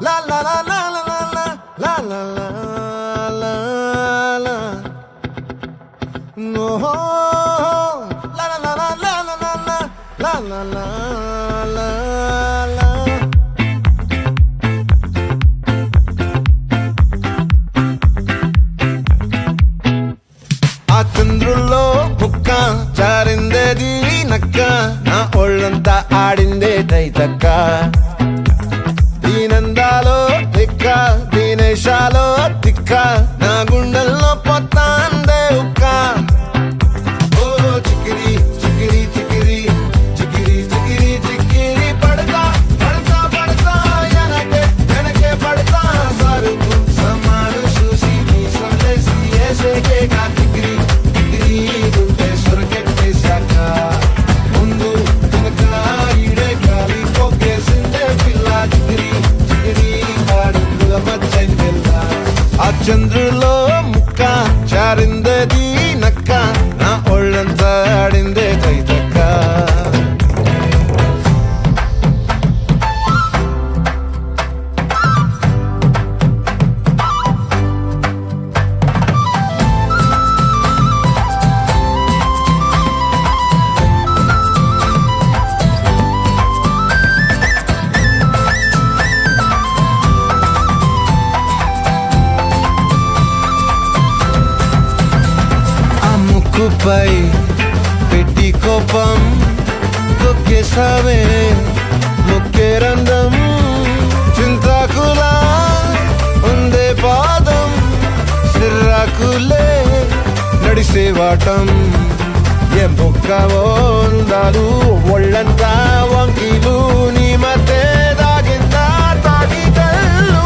La la la la la la la la la la la la. No, la la la la la la la la la la la la. ఆ చంద్రుల్లో ముక్క చారిందేది నక్క నా ఒళ్ళంతా ఆడిందే తైతక్క దీనందాలో తిక్క దీనేశాలో తిక్క నా గుండెల్లో పొత్తాందే ఉక్క ఓ చికిరి చికిరి చికిరి చికిరి చికిరి చికిరి పడతా పడతా పడతా వెనకే వెనకే పడతా సరుకు సమారు చూసి నీ సందేశి ఏసేకే కా చికిరి చికిరి గుండె సొరకెట్టేశాక ముందు వెనక ఈడే గాలి కొక్కేసిందే పిల్ల చికిరి చికిరి ఆడుగా మచ్చైన పిల్ల ఆ చంద్రులో ముక్క చారిందది నక్క నా ఒళ్ళంతా ఆడిందే తైతక్క ముక్కుపై పెట్టి కోపం తొక్కేసావే ముక్కే రంధం చింతాకులా ఉందే పాదం సిర్రాకులే నడిసే వాటం ఏ బొక్కవో ఉందాలు ఒళ్ళంతా వంకీలు నీ మధ్య దాగిందా తాగి కళ్ళు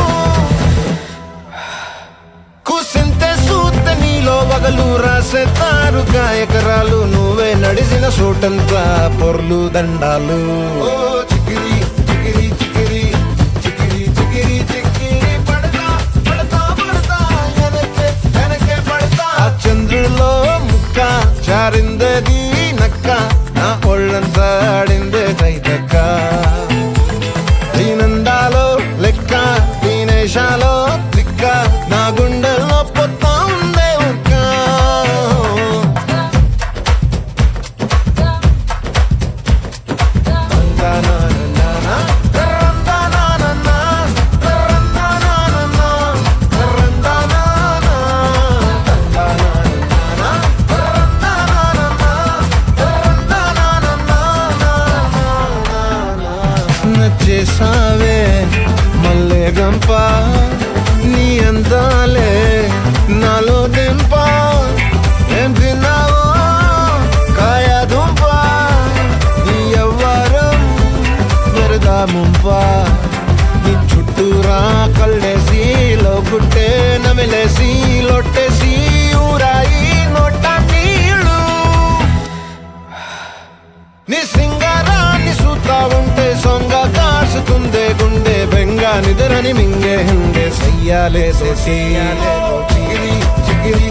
కూసింతే సూత్త నీలో వగలు రాసేతారు గాయకరాలు నువ్వే నడిసిన సూటంతా పొర్లు దండాలు ఓ చికిరి చికిరి చికిరి చికిరి చికిరి చికిరి పడతా పడతా పడతా వెనకే వెనకే పడతా ఆ చంద్రులో ముక్క చారిందది నక్క నా ఒళ్ళంతా ఆడిందే తైతక్క దీనందాలో లెక్క దీనేశాలో తిక్క నా గుండెల్లో పొత్తా ఉందే ఉక్క నచ్చేసావే మల్లె గంప నీ అందాలే నాలో దెంప ఏం తిన్నావో కాయ దుంప నీ ఎవ్వరం మెరదా ముంప నీ చుట్టూరా కళ్ళేసి లోగుట్టే నమిలేసి లొట్టేసి ఊరాయి నోట నీళ్ళు నీ సింగారాన్ని చూస్తా ఉంటే సొంగ కాసుకుందే గుండె బెంగ నిద్రని మింగే హంగే సయ్యాలే చికిరి చికిరి